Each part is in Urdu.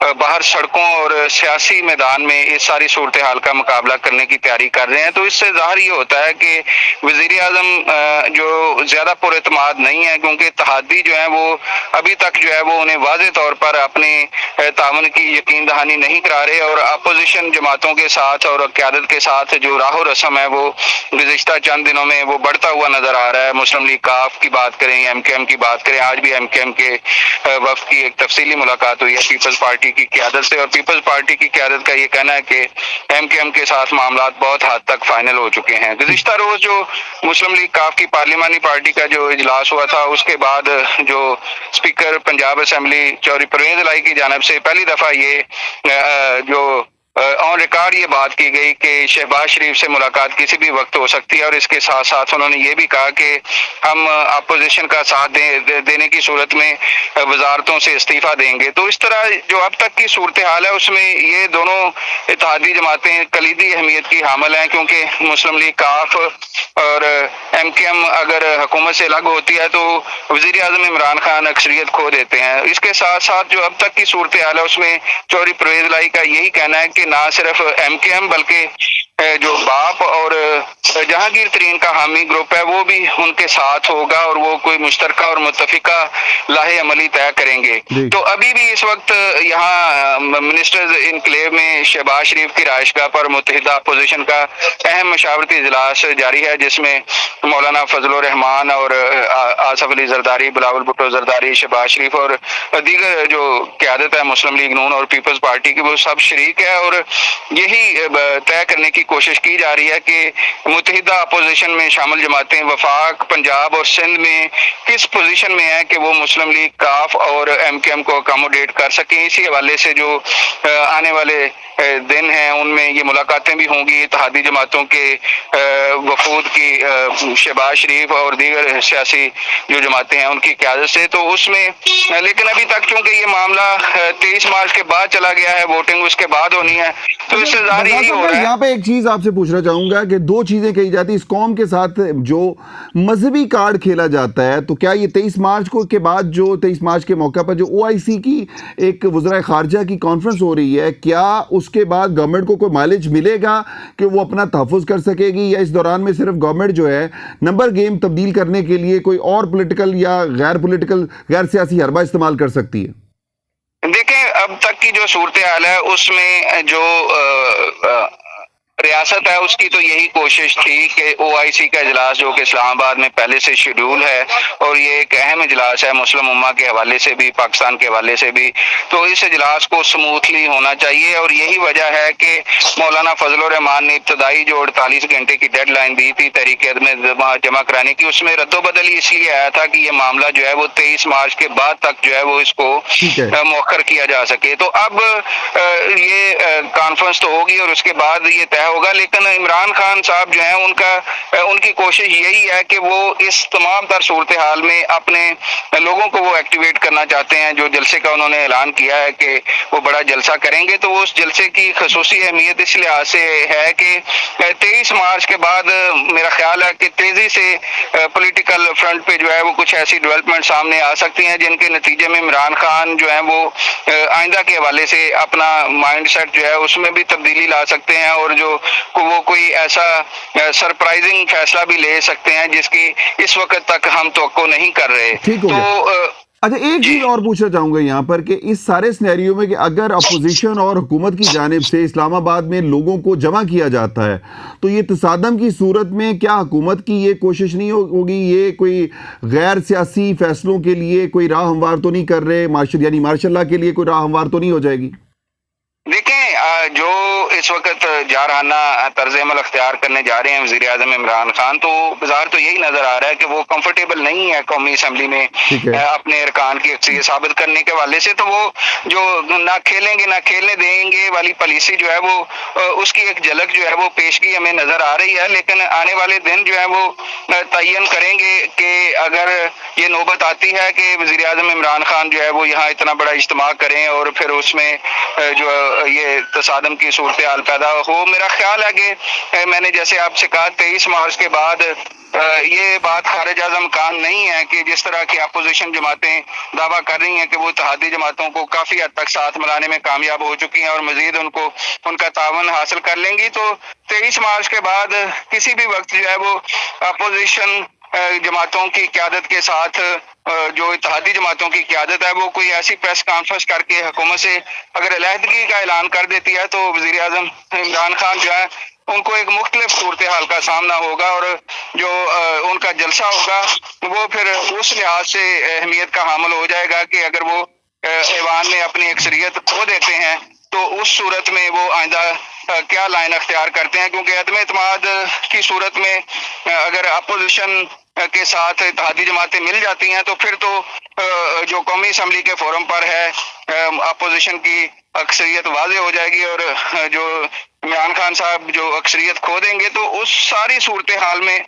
باہر سڑکوں اور سیاسی میدان میں اس ساری صورتحال کا مقابلہ کرنے کی تیاری کر رہے ہیں. تو اس سے ظاہر یہ ہوتا ہے کہ وزیر اعظم جو زیادہ پر اعتماد نہیں ہے، کیونکہ اتحادی جو ہیں وہ ابھی تک جو ہے وہ انہیں واضح طور پر اپنے تعاون کی یقین دہانی نہیں کرا رہے، اور اپوزیشن جماعتوں کے ساتھ اور قیادت کے ساتھ جو راہ و رسم ہے وہ گزشتہ چند دنوں میں وہ بڑھتا ہوا نظر آ رہا ہے. مسلم لیگ کاف کی بات کریں، ایم کے ایم کی بات کریں، آج بھی ایم کے ایم کے وفد کی ایک تفصیلی ملاقات ہوئی ہے پیپلز پارٹی کی قیادت سے، اور پیپلز پارٹی کی قیادت کا یہ کہنا ہے کہ ایم کے ایم کے ساتھ معاملات بہت حد تک فائنل ہو چکے ہیں. گزشتہ روز جو مسلم لیگ کاف کی پارلیمانی پارٹی کا جو اجلاس ہوا تھا، اس کے بعد جو اسپیکر پنجاب اسمبلی چودھری پرویز الہی کی جانب سے پہلی دفعہ یہ جو آن ریکارڈ یہ بات کی گئی کہ شہباز شریف سے ملاقات کسی بھی وقت ہو سکتی ہے، اور اس کے ساتھ ساتھ انہوں نے یہ بھی کہا کہ ہم اپوزیشن کا ساتھ دینے کی صورت میں وزارتوں سے استعفیٰ دیں گے. تو اس طرح جو اب تک کی صورتحال ہے اس میں یہ دونوں اتحادی جماعتیں کلیدی اہمیت کی حامل ہیں، کیونکہ مسلم لیگ کاف اور ایم کے ایم اگر حکومت سے الگ ہوتی ہے تو وزیر اعظم عمران خان اکثریت کھو دیتے ہیں. اس کے ساتھ ساتھ جو اب تک کی صورتحال ہے اس میں چودھری پرویز الہی کا یہی کہنا ہے کہ نہ صرف ایم کے ایم بلکہ جو باپ اور جہانگیر ترین کا حامی گروپ ہے وہ بھی ان کے ساتھ ہوگا، اور وہ کوئی مشترکہ اور متفقہ لاہے عملی طے کریں گے. تو ابھی بھی اس وقت یہاں منسٹرز انکلیو میں شہباز شریف کی رہائش گاہ پر متحدہ اپوزیشن کا اہم مشاورتی اجلاس جاری ہے، جس میں مولانا فضل الرحمان اور آصف علی زرداری، بلاول بھٹو زرداری، شہباز شریف اور دیگر جو قیادت ہے مسلم لیگ نون اور پیپلز پارٹی کی، وہ سب شریک ہے. اور یہی طے کرنے کی کوشش کی جا رہی ہے کہ متحدہ اپوزیشن میں شامل جماعتیں وفاق، پنجاب اور سندھ میں کس پوزیشن میں ہیں کہ وہ مسلم لیگ کاف اور ایم کے ایم کو اکاموڈیٹ کر سکیں. اسی حوالے سے جو آنے والے دن ہیں ان میں یہ ملاقاتیں بھی ہوں گی اتحادی جماعتوں کے وفود کی، شہباز شریف اور دیگر سیاسی جو جماعتیں ہیں ان کی قیادت سے. تو اس میں لیکن ابھی تک چونکہ یہ معاملہ 23 مارچ کے بعد چلا گیا ہے، ووٹنگ اس کے بعد ہونی ہے، تو اس سے ظاہر یہی ہو رہا ہے. یہاں پہ ایک چیز آپ سے پوچھنا چاہوں گا کہ دو چیزیں کہی جاتی ہیں اس قوم کے ساتھ جو مذہبی کارڈ کھیلا جاتا ہے، تو کیا یہ 23 مارچ کو کے بعد جو 23 مارچ کے موقع پر جو او آئی سی کی ایک وزرائے خارجہ کی کانفرنس ہو رہی ہے، کیا اس کے بعد گورنمنٹ کو کوئی مائلیج ملے گا کہ وہ اپنا تحفظ کر سکے گی، یا اس دوران میں صرف گورنمنٹ جو ہے نمبر گیم تبدیل کرنے کے لیے کوئی اور پولیٹیکل یا غیر سیاسی حربہ استعمال کر سکتی ہے؟ دیکھیں اب تک کی جو صورتحال ہے اس میں جو ریاست ہے اس کی تو یہی کوشش تھی کہ او آئی سی کا اجلاس جو کہ اسلام آباد میں پہلے سے شیڈول ہے، اور یہ ایک اہم اجلاس ہے مسلم امہ کے حوالے سے بھی، پاکستان کے حوالے سے بھی، تو اس اجلاس کو سموتھلی ہونا چاہیے. اور یہی وجہ ہے کہ مولانا فضل الرحمان نے ابتدائی جو 48 گھنٹے کی ڈیڈ لائن دی تھی تحریک عدم جمع کرانے کی، اس میں رد و بدل اس لیے آیا تھا کہ یہ معاملہ جو ہے وہ 23 مارچ کے بعد تک جو ہے وہ اس کو مؤخر کیا جا سکے. تو اب یہ کانفرنس تو ہوگی اور اس کے بعد یہ طے ہوگا، لیکن عمران خان صاحب جو ہیں ان کی کوشش یہی ہے کہ وہ اس تمام تر صورتحال میں اپنے لوگوں کو وہ ایکٹیویٹ کرنا چاہتے ہیں. جو جلسے کا انہوں نے اعلان کیا ہے کہ وہ بڑا جلسہ کریں گے، تو وہ اس جلسے کی خصوصی اہمیت اس لحاظ سے ہے کہ 23 مارچ کے بعد میرا خیال ہے کہ تیزی سے پولیٹیکل فرنٹ پہ جو ہے وہ کچھ ایسی ڈیولپمنٹ سامنے آ سکتی ہیں جن کے نتیجے میں عمران خان جو ہیں وہ آئندہ کے حوالے سے اپنا مائنڈ سیٹ جو ہے اس میں بھی تبدیلی لا سکتے ہیں، اور جو وہ کوئی ایسا سرپرائزنگ فیصلہ بھی لے سکتے ہیں جس کی اس وقت تک ہم توقع نہیں کر رہے. تو اچھا ایک چیز اور پوچھنا چاہوں گا یہاں پر کہ اس سارے سینیریو میں کہ اگر اپوزیشن اور حکومت کی جانب سے اسلام آباد میں لوگوں کو جمع کیا جاتا ہے تو یہ تصادم کی صورت میں کیا حکومت کی یہ کوشش نہیں ہوگی، یہ کوئی غیر سیاسی فیصلوں کے لیے کوئی راہ ہموار تو نہیں کر رہے، یعنی ماشاء اللہ کے لیے کوئی راہ ہموار تو نہیں ہو جائے گی؟ دیکھیں جو اس وقت جارحانہ طرز عمل اختیار کرنے جا رہے ہیں وزیر اعظم عمران خان، تو بظاہر تو یہی نظر آ رہا ہے کہ وہ کمفرٹیبل نہیں ہے قومی اسمبلی میں اپنے ارکان کی اکثریت ثابت کرنے کے حوالے سے. تو وہ جو نہ کھیلیں گے نہ کھیلنے دیں گے والی پالیسی جو ہے وہ اس کی ایک جھلک جو ہے وہ پیشگی ہمیں نظر آ رہی ہے. لیکن آنے والے دن جو ہے وہ تعین کریں گے کہ اگر یہ نوبت آتی ہے کہ وزیر اعظم عمران خان جو ہے وہ یہاں اتنا بڑا اجتماع کریں اور پھر اس میں جو یہ تصادم کی صورتحال پیدا ہو. میرا خیال ہے کہ میں نے جیسے آپ سے کہا 23 مارچ کے بعد یہ بات خارج از امکان نہیں ہے کہ جس طرح کی اپوزیشن جماعتیں دعویٰ کر رہی ہیں کہ وہ اتحادی جماعتوں کو کافی حد تک ساتھ ملانے میں کامیاب ہو چکی ہیں اور مزید ان کا تعاون حاصل کر لیں گی. تو 23 مارچ کے بعد کسی بھی وقت جو ہے وہ اپوزیشن جماعتوں کی قیادت کے ساتھ جو اتحادی جماعتوں کی قیادت ہے وہ کوئی ایسی پریس کانفرنس کر کے حکومت سے اگر علیحدگی کا اعلان کر دیتی ہے تو وزیر اعظم عمران خان جو ہے ان کو ایک مختلف صورتحال کا سامنا ہوگا اور جو ان کا جلسہ ہوگا وہ پھر اس لحاظ سے اہمیت کا حامل ہو جائے گا کہ اگر وہ ایوان میں اپنی اکثریت کھو دیتے ہیں تو اس صورت میں وہ آئندہ کیا لائن اختیار کرتے ہیں, کیونکہ عدم اعتماد کی صورت میں اگر اپوزیشن کے ساتھ اتحادی جماعتیں مل جاتی ہیں تو پھر تو جو قومی اسمبلی کے فورم پر ہے اپوزیشن کی اکثریت واضح ہو جائے گی اور جو عمران خان صاحب جو اکثریت کھو دیں گے تو اس ساری صورتحال میں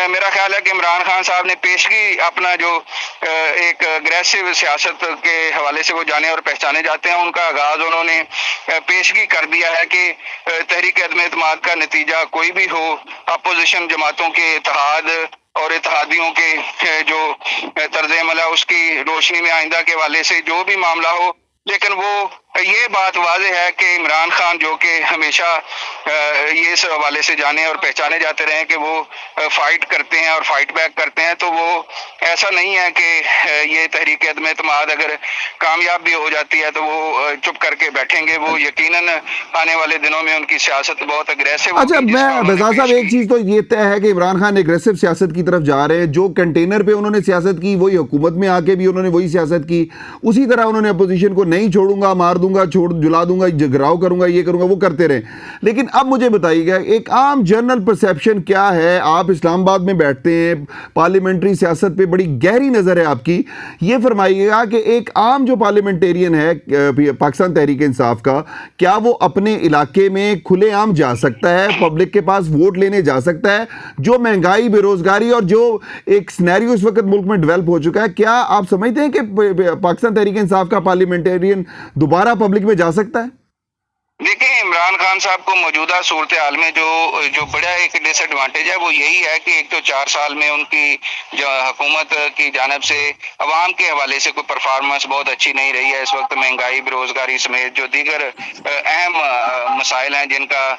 میرا خیال ہے کہ عمران خان صاحب نے پیشگی اپنا جو ایک اگریسو سیاست کے حوالے سے وہ جانے اور پہچانے جاتے ہیں ان کا آغاز انہوں نے پیشگی کر دیا ہے کہ تحریک عدم اعتماد کا نتیجہ کوئی بھی ہو اپوزیشن جماعتوں کے اتحاد اور اتحادیوں کے جو طرز عمل ہے اس کی روشنی میں آئندہ کے حوالے سے جو بھی معاملہ ہو, لیکن وہ یہ بات واضح ہے کہ عمران خان جو کہ ہمیشہ یہ اس حوالے سے جانے اور پہچانے جاتے رہے کہ وہ فائٹ کرتے ہیں اور فائٹ بیک کرتے ہیں, تو وہ ایسا نہیں ہے کہ یہ تحریک عدم اعتماد اگر کامیاب بھی ہو جاتی ہے تو وہ چپ کر کے بیٹھیں گے. وہ یقیناً آنے والے دنوں میں ان کی سیاست بہت اگریسو ہوگی. اچھا میں بزاز صاحب ایک چیز تو یہ طے ہے کہ عمران خان اگریسو سیاست کی طرف جا رہے ہیں, جو کنٹینر پہ انہوں نے سیاست کی وہی حکومت میں آ کے بھی انہوں نے وہی سیاست کی, اسی طرح انہوں نے اپوزیشن کو نہیں چھوڑوں گا, مار دوں گا, جلا دوں گا, گھراؤ کروں گا, یہ کروں گا, وہ کرتے رہے. لیکن اب مجھے بتائیے گا ایک عام جنرل پرسیپشن کیا ہے, آپ اسلام آباد میں بیٹھتے ہیں, پارلیمنٹری سیاست پہ بڑی گہری نظر ہے آپ کی, یہ فرمائیے گا کہ ایک عام جو پارلیمنٹیرین ہے پاکستان تحریک انصاف کا, کیا وہ اپنے علاقے میں کھلے عام جا سکتا ہے, پبلک کے پاس ووٹ لینے جا سکتا ہے, جو مہنگائی بے روزگاری اور جو ایک سینیریو اس وقت ملک میں ڈیولپ ہو چکا ہے, کیا آپ سمجھتے ہیں کہ پاکستان تحریک انصاف کا پارلیمنٹیرین دوبارہ پبلک میں جا سکتا ہے؟ دیکھیں عمران خان صاحب کو موجودہ صورتحال میں جو بڑا ایک ڈس ایڈوانٹیج ہے وہ یہی ہے کہ ایک تو 4 سال میں ان کی جو حکومت کی جانب سے عوام کے حوالے سے کوئی پرفارمنس بہت اچھی نہیں رہی ہے. اس وقت مہنگائی بے روزگاری سمیت جو دیگر اہم مسائل ہیں جن کا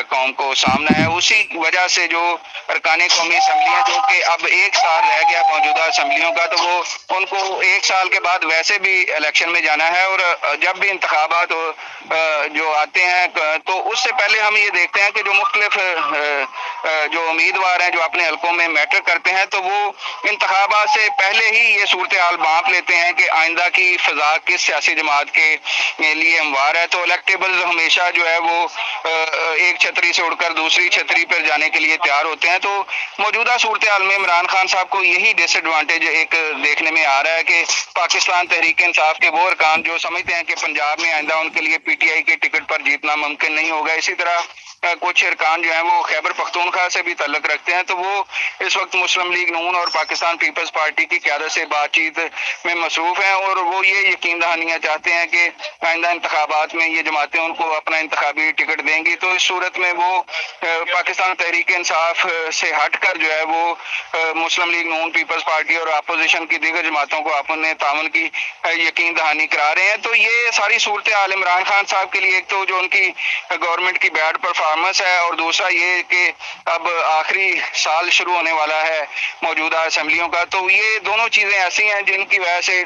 قوم کو سامنا ہے, اسی وجہ سے جو ارکان قومی اسمبلیاں جو کہ اب 1 سال رہ گیا موجودہ اسمبلیوں کا, تو وہ ان کو 1 سال کے بعد ویسے بھی الیکشن میں جانا ہے اور جب بھی انتخابات جو آتے ہیں تو اس سے پہلے ہم یہ دیکھتے ہیں کہ جو مختلف جو امیدوار ہیں جو اپنے حلقوں میں میٹر کرتے ہیں تو وہ انتخابات سے پہلے ہی یہ صورتحال بانپ لیتے ہیں کہ آئندہ کی فضا کس سیاسی جماعت کے لیے ہموار ہے. تو الیکٹیبلز ہمیشہ جو ہے وہ ایک چھتری سے اڑ کر دوسری چھتری پر جانے کے لیے تیار ہوتے ہیں. تو موجودہ صورتحال میں عمران خان صاحب کو یہی ڈس ایڈوانٹیج ایک دیکھنے میں آ رہا ہے کہ پاکستان تحریک انصاف کے وہ ارکان جو سمجھتے ہیں کہ پنجاب میں آئندہ ان کے لیے پی ٹی آئی کے ٹکٹ پر جیتنا ممکن نہیں ہوگا, اسی طرح کچھ ارکان جو ہیں وہ خیبر پختونخوا سے بھی تعلق رکھتے ہیں, تو وہ اس وقت مسلم لیگ نون اور پاکستان پیپلز پارٹی کی قیادت سے بات چیت میں مصروف ہیں اور وہ یہ یقین دہانیاں چاہتے ہیں کہ آئندہ انتخابات میں یہ جماعتیں ان کو اپنا انتخابی ٹکٹ دیں گی. تو اس صورت میں وہ پاکستان تحریک انصاف سے ہٹ کر جو ہے وہ مسلم لیگ نون پیپلز پارٹی اور اپوزیشن کی دیگر جماعتوں کو اپنے تعاون کی یقین دہانی کرا رہے ہیں. تو یہ ساری صورتحال عمران خان صاحب کے لیے ایک تو جو ان کی گورنمنٹ کی بیڈ پرفارمنس ہے اور دوسرا یہ کہ اب آخری سال شروع ہونے والا ہے موجودہ اسمبلیوں کا, تو یہ دونوں چیزیں ایسی ہیں جن کی وجہ سے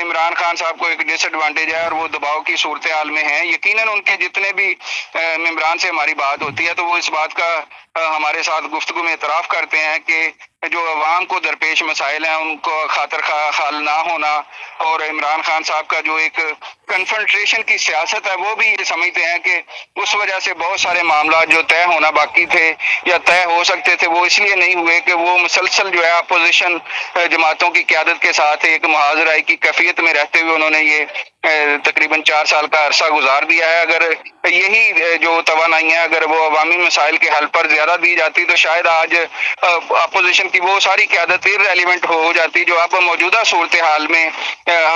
عمران خان صاحب کو ایک ڈس ایڈوانٹیج ہے اور وہ دباؤ کی صورتحال میں ہیں. یقیناً ان کے جتنے بھی ممبران سے ہماری بات ہوتی ہے تو وہ اس بات کا ہمارے ساتھ گفتگو میں اعتراف کرتے ہیں کہ جو عوام کو درپیش مسائل ہیں ان کو خاطر خال نہ ہونا اور عمران خان صاحب کا جو ایک کنفرنٹریشن کی سیاست ہے وہ بھی یہ سمجھتے ہیں کہ اس وجہ سے بہت سارے معاملات جو طے ہونا باقی تھے یا طے ہو سکتے تھے وہ اس لیے نہیں ہوئے کہ وہ مسلسل جو ہے اپوزیشن جماعتوں کی قیادت کے ساتھ ایک محاذرائی کی کیفیت میں رہتے ہوئے انہوں نے یہ تقریباً 4 سال کا عرصہ گزار دیا ہے. اگر یہی جو توانائیاں اگر وہ عوامی مسائل کے حل پر زیادہ دی جاتی تو شاید آج اپوزیشن کی وہ ساری قیادت ریلیونٹ ہو جاتی جو اب موجودہ صورتحال میں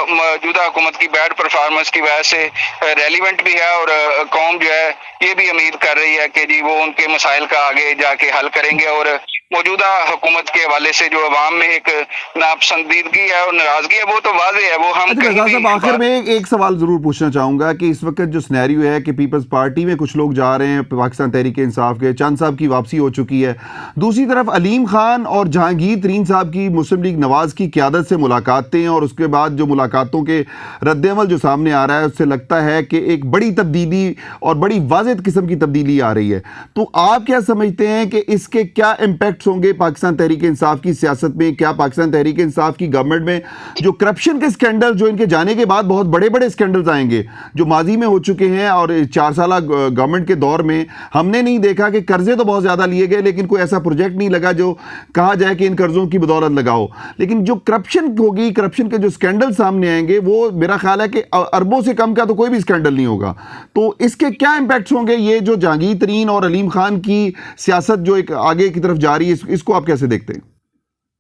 موجودہ حکومت کی بیڈ پرفارمنس اس کی وجہ سے ریلیونٹ بھی ہے، اور قوم جو ہے یہ بھی امید کر رہی ہے کہ جی وہ ان کے مسائل کا آگے جا کے حل کریں گے، اور موجودہ حکومت کے حوالے سے جو عوام میں ایک ناپسندیدگی ہے اور ناراضگی ہے وہ تو واضح ہے، وہ ہم اچھا رضا صاحب آخر میں ایک سوال ضرور پوچھنا چاہوں گا کہ اس وقت جو سنیریو ہے کہ پیپلز پارٹی میں کچھ لوگ جا رہے ہیں، پاکستان تحریک انصاف کے چند صاحب کی واپسی ہو چکی ہے، دوسری طرف علیم خان اور جہانگیر ترین صاحب کی مسلم لیگ نواز کی قیادت سے ملاقاتیں، اور اس کے بعد جو ملاقاتوں کے رد عمل جو سامنے آ رہا ہے اس سے لگتا ہے کہ ایک بڑی تبدیلی اور بڑی واضح قسم کی تبدیلی آ رہی ہے، تو آپ کیا سمجھتے ہیں کہ اس کے کیا امپیکٹس ہوں گے پاکستان تحریک انصاف کی سیاست میں؟ کیا پاکستان تحریک انصاف کی گورنمنٹ میں جو کرپشن کے سکینڈل جو ان کے جانے کے بعد بہت بڑے بڑے سکینڈلز آئیں گے جو ماضی میں ہو چکے ہیں، اور 4 سالہ گورنمنٹ کے دور میں ہم نے نہیں دیکھا کہ قرضے تو بہت زیادہ لیے گئے لیکن کوئی ایسا پروجیکٹ نہیں لگا جو کہا جائے کہ ان قرضوں کی بدولت لگاؤ، لیکن جو کرپشن ہوگی، کرپشن کے جو سکینڈل سامنے آئیں گے وہ میرا خیال ہے کہ اربوں سے کم کا تو کوئی بھی سکینڈل نہیں ہوگا، تو اس کے کیا امپیکٹس ہوں گے؟ یہ جو جہانگیر ترین اور علیم خان کی سیاست جو ایک آگے کی طرف جا رہی ہے اس کو آپ کیسے دیکھتے ہیں؟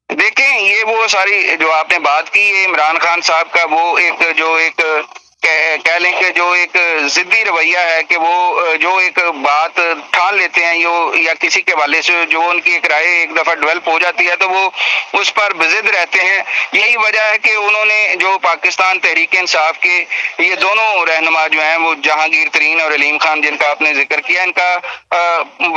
دیکھیں، یہ وہ ساری جو آپ نے بات کی ہے عمران خان صاحب کا، وہ ایک کہہ لیں کہ جو ایک ضدی رویہ ہے کہ وہ جو ایک بات ٹھان لیتے ہیں یا کسی کے حوالے سے جو ان کی ایک رائے ایک دفعہ ڈیولپ ہو جاتی ہے تو وہ اس پر بضد رہتے ہیں۔ یہی وجہ ہے کہ انہوں نے جو پاکستان تحریک انصاف کے یہ دونوں رہنما جو ہیں وہ جہانگیر ترین اور علیم خان جن کا آپ نے ذکر کیا، ان کا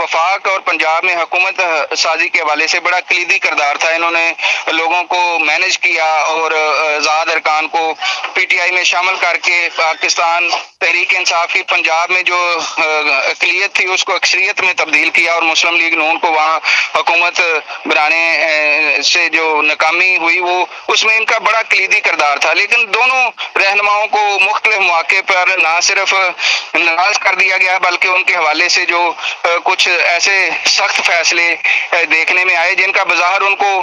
وفاق اور پنجاب میں حکومت سازی کے حوالے سے بڑا کلیدی کردار تھا۔ انہوں نے لوگوں کو مینج کیا اور آزاد ارکان کو پی ٹی آئی میں شامل کر کے پاکستان تحریک انصاف کی پنجاب میں جو اقلیت تھی اس کو اکثریت میں تبدیل کیا، اور مسلم لیگ نون کو وہاں حکومت بنانے سے جو ناکامی ہوئی وہ اس میں ان کا بڑا کلیدی کردار تھا۔ لیکن دونوں رہنماؤں کو مختلف مواقع پر نہ صرف ناراض کر دیا گیا بلکہ ان کے حوالے سے جو کچھ ایسے سخت فیصلے دیکھنے میں آئے جن کا بظاہر ان کو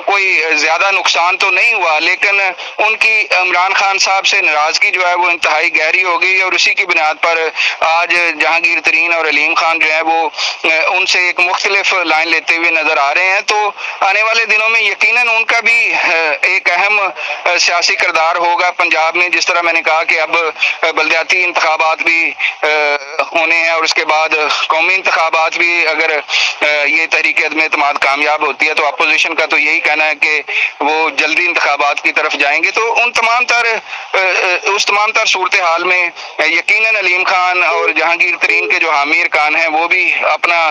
کوئی زیادہ نقصان تو نہیں ہوا، لیکن ان کی عمران خان صاحب سے ناراضگی جو ہے وہ انتہائی گہری ہو گئی، اور اسی کی بنیاد پر آج جہانگیر ترین اور علیم خان جو ہے وہ ان سے ایک مختلف لائن لیتے ہوئے نظر آ رہے ہیں۔ تو آنے والے دنوں میں یقیناً ان کا بھی ایک اہم سیاسی کردار ہوگا پنجاب میں، جس طرح میں نے کہا کہ اب بلدیاتی انتخابات بھی ہونے ہیں، اور اس کے بعد قومی انتخابات بھی اگر یہ تحریک عدم اعتماد کامیاب ہوتی ہے تو اپوزیشن کا تو یہی کہنا ہے کہ وہ جلدی انتخابات کی طرف جائیں گے۔ تو اس تمام تر صورتحال میں یقیناً علیم خان اور جہانگیر ترین کے جو حامی ارکان ہیں وہ بھی اپنا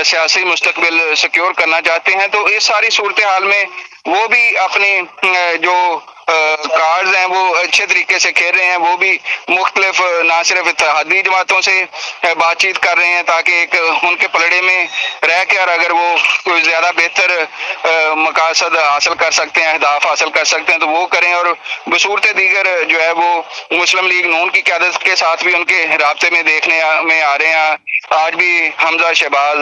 سیاسی مستقبل سیکیور کرنا چاہتے ہیں، تو اس ساری صورتحال میں وہ بھی اپنی جو کارڈز ہیں وہ اچھے طریقے سے کھیل رہے ہیں، وہ بھی مختلف نہ صرف اتحادی جماعتوں سے بات چیت کر رہے ہیں تاکہ ایک ان کے پلڑے میں رہ کے، اور اگر وہ کوئی زیادہ بہتر مقاصد حاصل کر سکتے ہیں، اہداف حاصل کر سکتے ہیں تو وہ کریں، اور بصورت دیگر جو ہے وہ مسلم لیگ نون کی قیادت کے ساتھ بھی ان کے رابطے میں دیکھنے میں آ رہے ہیں۔ آج بھی حمزہ شہباز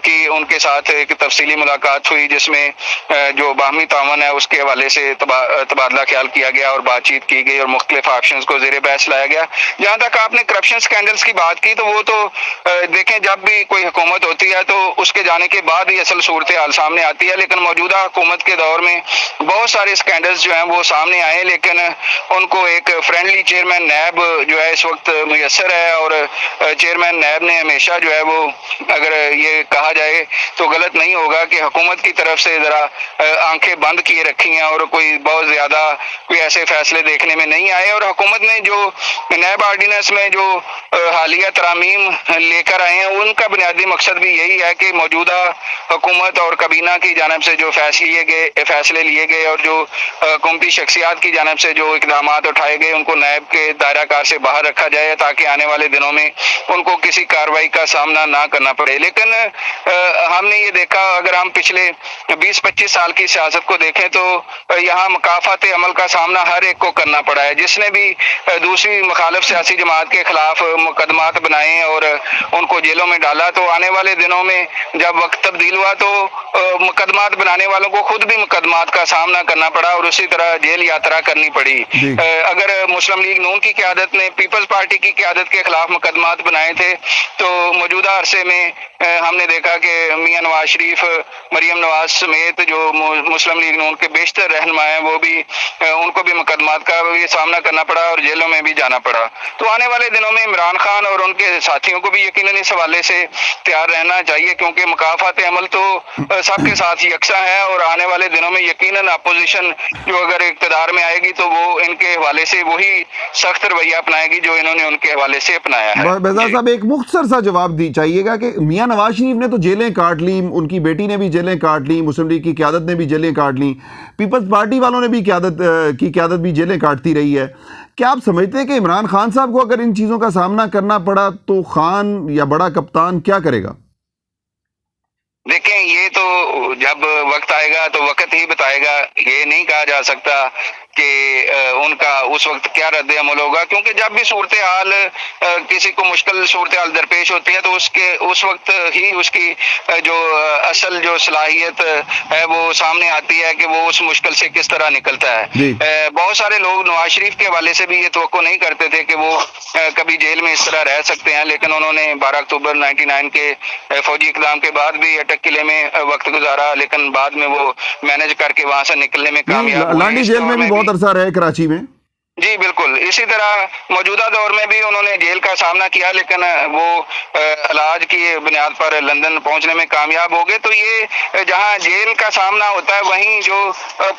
کی ان کے ساتھ ایک تفصیلی ملاقات ہوئی جس میں جو باہمی تعاون ہے اس کے حوالے سے تبادلہ خیال کیا گیا اور بات چیت کی گئی اور مختلف آپشنز کو زیر بحث لایا گیا۔ جہاں تک آپ نے کرپشن سکینڈلز کی بات کی تو وہ تو دیکھیں جب بھی کوئی حکومت ہوتی ہے تو اس کے جانے کے بعد ہی اصل صورتحال سامنے آتی ہے، لیکن موجودہ حکومت کے دور میں بہت سارے سکینڈلز جو ہیں وہ سامنے آئے، لیکن ان کو ایک فرینڈلی چیئرمین نیب جو ہے اس وقت میسر ہے، اور چیئرمین نیب نے ہمیشہ جو ہے وہ اگر یہ کہا جائے تو غلط نہیں ہوگا کہ حکومت کی طرف سے ذرا آنکھیں بند کیے رکھی ہیں اور کوئی بہت زیادہ کوئی ایسے فیصلے دیکھنے میں نہیں آئے، اور حکومت نے جو نیب آرڈیننس میں جو حالیہ ترامیم لے کر آئے ہیں ان کا بنیادی مقصد بھی یہی ہے کہ موجودہ حکومت اور کابینہ کی جانب سے جو فیصلے لیے گئے اور جو حکومتی شخصیات کی جانب سے جو اقدامات اٹھائے گئے ان کو نیب کے دائرہ کار سے باہر رکھا جائے تاکہ آنے والے دنوں میں ان کو کسی کارروائی کا سامنا نہ کرنا پڑے۔ لیکن ہم نے یہ دیکھا اگر ہم پچھلے 20-25 سال کی سیاست کو دیکھیں تو یہاں مکافات عمل کا سامنا ہر ایک کو کرنا پڑا ہے، جس نے بھی دوسری مخالف سیاسی جماعت کے خلاف مقدمات بنائے اور ان کو جیلوں میں ڈالا، تو آنے والے دنوں میں جب وقت تبدیل ہوا تو مقدمات بنانے والوں کو خود بھی مقدمات کا سامنا کرنا پڑا اور اسی طرح جیل یاترا کرنی پڑی۔ اگر مسلم لیگ نون کی قیادت نے پیپلز پارٹی کی قیادت کے خلاف مقدمات بنائے تھے تو موجودہ عرصے میں ہم نے دیکھا کہ میاں نواز شریف، مریم نواز سمیت جو مسلم لیگ نون کے بیشتر رہنما ہیں وہ بھی ان کو بھی مقدمات کا بھی سامنا کرنا پڑا اور جیلوں میں بھی جانا پڑا. تو آنے والے دنوں میں عمران خان اور ان کے ساتھیوں کو بھی یقیناً اس حوالے سے تیار رہنا چاہیے، کیونکہ مکافات عمل تو سب کے ساتھ یکساں ہے، اور آنے والے دنوں میں یقیناً اپوزیشن جو اگر اقتدار میں آئے گی تو وہ ان کے حوالے سے وہی سخت رویہ اپنائے گی جو انہوں نے ان کے حوالے سے اپنایا ہے. بیضا صاحب ایک مختصر سا جواب چاہیے گا کہ میاں نواز شریف نے تو جیلیں کاٹ لی، ان کی بیٹی نے بھی جیلیں کاٹ لی، مسلم لیگ کی قیادت نے بھی جیلیں کاٹ لی، پیپلز پارٹی والوں نے بھی قیادت بھی جیلیں کاٹتی رہی ہے. کیا آپ سمجھتے ہیں کہ عمران خان صاحب کو اگر ان چیزوں کا سامنا کرنا پڑا تو خان یا بڑا کپتان کیا کرے گا؟ دیکھیں، یہ تو جب وقت آئے گا تو وقت ہی بتائے گا. یہ نہیں کہا جا سکتا کہ ان کا اس وقت کیا رد عمل ہوگا، کیونکہ جب بھی صورتحال کسی کو مشکل صورتحال درپیش ہوتی ہے تو اس وقت ہی اس کی جو اصل جو صلاحیت ہے وہ سامنے آتی ہے کہ وہ اس مشکل سے کس طرح نکلتا ہے. بہت سارے لوگ نواز شریف کے حوالے سے بھی یہ توقع نہیں کرتے تھے کہ وہ کبھی جیل میں اس طرح رہ سکتے ہیں، لیکن انہوں نے 12 اکتوبر 99 کے فوجی اقدام کے بعد بھی اٹک قلعے میں وقت گزارا، لیکن بعد میں وہ مینج کر کے وہاں سے نکلنے میں کامیاب. لانڈی جیل میں بھی بہت عرصہ رہے کراچی میں. جی بالکل، اسی طرح موجودہ دور میں بھی انہوں نے جیل کا سامنا کیا، لیکن وہ علاج کی بنیاد پر لندن پہنچنے میں کامیاب ہو گئے. تو یہ جہاں جیل کا سامنا ہوتا ہے وہیں جو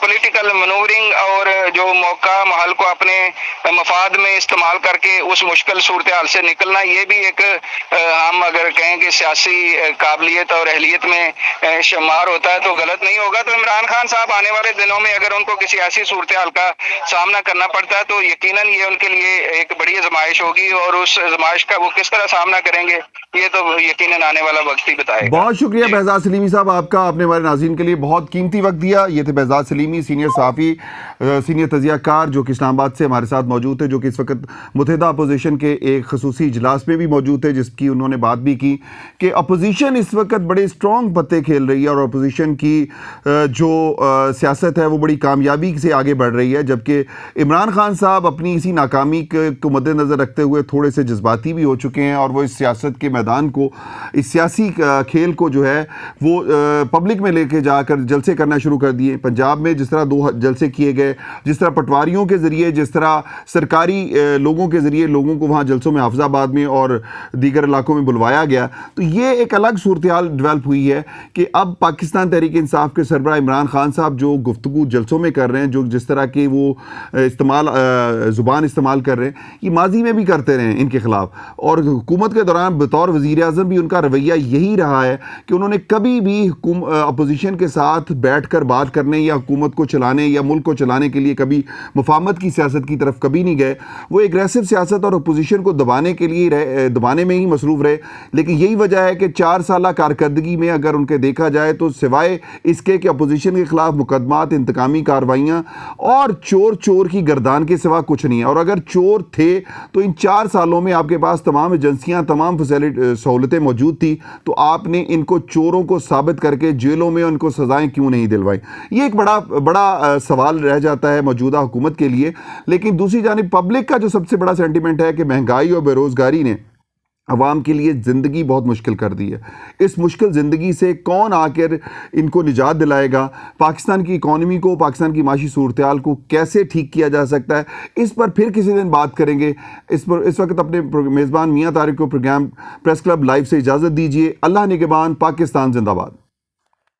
پولیٹیکل منورنگ اور جو موقع محل کو اپنے مفاد میں استعمال کر کے اس مشکل صورتحال سے نکلنا، یہ بھی ایک ہم اگر کہیں کہ سیاسی قابلیت اور اہلیت میں شمار ہوتا ہے تو غلط نہیں ہوگا. تو عمران خان صاحب آنے والے دنوں میں اگر ان کو کسی ایسی صورتحال کا سامنا کرنا پڑتا ہے تو یقیناً یہ ان کے لیے ایک بڑی آزمائش ہوگی، اور اس آزمائش کا وہ کس طرح سامنا کریں گے یہ تو یقیناً آنے والا وقت ہی بتائے گا. بہت شکریہ بہزاد سلیمی صاحب آپ کا، آپ نے ہمارے ناظرین کے لیے بہت قیمتی وقت دیا. یہ تھے بہزاد سلیمی، سینئر صحافی، سینئر تجزیہ کار، جو کہ اسلام آباد سے ہمارے ساتھ موجود تھے، جو کہ اس وقت متحدہ اپوزیشن کے ایک خصوصی اجلاس میں بھی موجود تھے، جس کی انہوں نے بات بھی کی کہ اپوزیشن اس وقت بڑے اسٹرانگ پتے کھیل رہی ہے اور اپوزیشن کی جو سیاست ہے وہ بڑی کامیابی سے آگے بڑھ رہی ہے، جبکہ عمران خان صاحب اپنی اسی ناکامی کو مد نظر رکھتے ہوئے تھوڑے سے جذباتی بھی ہو چکے ہیں، اور وہ اس سیاست کے میدان کو، اس سیاسی کھیل کو جو ہے وہ پبلک میں لے کے جا کر جلسے کرنا شروع کر دیے. پنجاب میں جس طرح 2 جلسے کیے گئے، جس طرح پٹواریوں کے ذریعے، جس طرح سرکاری لوگوں کے ذریعے لوگوں کو وہاں جلسوں میں حافظ آباد میں اور دیگر علاقوں میں بلوایا گیا، تو یہ ایک الگ صورتحال ڈیولپ ہوئی ہے کہ اب پاکستان تحریک انصاف کے سربراہ عمران خان صاحب جو گفتگو جلسوں میں کر رہے ہیں، جو جس طرح کے وہ زبان استعمال کر رہے ہیں، یہ ماضی میں بھی کرتے رہے ہیں ان کے خلاف، اور حکومت کے دوران بطور وزیر اعظم بھی ان کا رویہ یہی رہا ہے کہ انہوں نے کبھی بھی اپوزیشن کے ساتھ بیٹھ کر بات کرنے یا حکومت کو چلانے یا ملک کو چلانے کے لیے کبھی مفاہمت کی سیاست کی طرف کبھی نہیں گئے. وہ ایگریسو سیاست اور اپوزیشن کو دبانے کے لیے دبانے میں ہی مصروف رہے. لیکن یہی وجہ ہے کہ 4 سالہ کارکردگی میں اگر ان کے دیکھا جائے تو سوائے اس کے کہ اپوزیشن کے خلاف مقدمات، انتقامی کارروائیاں اور چور کی گردان کے سوا کچھ نہیں ہے. اور اگر چور تھے تو ان 4 سالوں میں آپ کے پاس تمام ایجنسیاں، تمام سہولتیں موجود تھی، تو آپ نے ان کو چوروں کو ثابت کر کے جیلوں میں ان کو سزائیں کیوں نہیں دلوائی؟ یہ ایک بڑا سوال رہ جاتا ہے موجودہ حکومت کے لیے. لیکن دوسری جانب پبلک کا جو سب سے بڑا سینٹیمنٹ ہے کہ مہنگائی اور بے روزگاری نے عوام کے لیے زندگی بہت مشکل کر دی ہے. اس مشکل زندگی سے کون آ کر ان کو نجات دلائے گا؟ پاکستان کی اکانومی کو، پاکستان کی معاشی صورتحال کو کیسے ٹھیک کیا جا سکتا ہے؟ اس پر پھر کسی دن بات کریں گے. اس وقت اپنے میزبان میاں طارق کو پروگرام پریس کلب لائیو سے اجازت دیجیے. اللہ نگہبان. پاکستان زندہ باد.